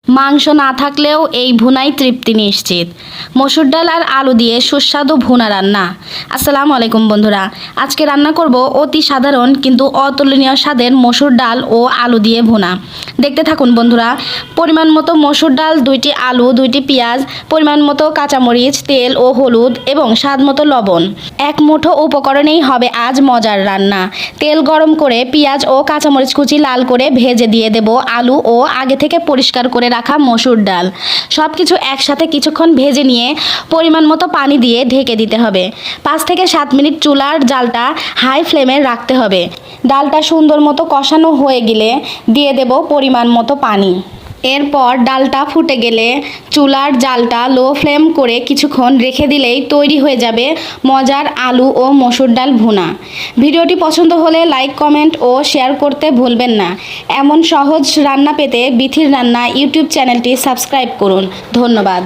মাংস না থাকলেও এই ভুনাই তৃপ্তি নিশ্চিত। মসুর ডাল আর আলু দিয়ে সুস্বাদু ভুনা রান্না। আসসালামু আলাইকুম বন্ধুরা, আজকে রান্না করব অতি সাধারণ কিন্তু অতুলনীয় স্বাদের মসুর ডাল ও আলু দিয়ে ভুনা। দেখতে থাকুন বন্ধুরা। পরিমাণ মতো মসুর ডাল, 2টি আলু, 2টি পেঁয়াজ, পরিমাণ মতো কাঁচামরিচ, তেল ও হলুদ এবং স্বাদ মতো লবণ। এক মুঠো উপকরণেই হবে আজ মজার রান্না। তেল গরম করে পেঁয়াজ ও কাঁচামরিচ কুচি লাল করে ভেজে দিয়ে দেব আলু ও আগে থেকে পরিষ্কার করে রাখা মসুর ডাল। সব কিছু একসাথে কিছুক্ষণ ভেজে নিয়ে পরিমাণ মতো পানি দিয়ে ঢেকে দিতে হবে। 5 থেকে 7 মিনিট চুলার জালটা হাই ফ্লেমে রাখতে হবে। ডালটা সুন্দর মতো কষানো হয়ে গেলে দিয়ে দেব পরিমাণ মতো পানি। এরপর ডালটা ফুটে গেলে চুলার জালটা লো ফ্লেম করে কিছুক্ষণ রেখে দিলেই তৈরি হয়ে যাবে মজার আলু ও মসুর ডাল ভুনা। ভিডিওটি পছন্দ হলে লাইক, কমেন্ট ও শেয়ার করতে ভুলবেন না। এমন সহজ রান্না পেতে বিথির রান্না ইউটিউব চ্যানেলটি সাবস্ক্রাইব করুন। ধন্যবাদ।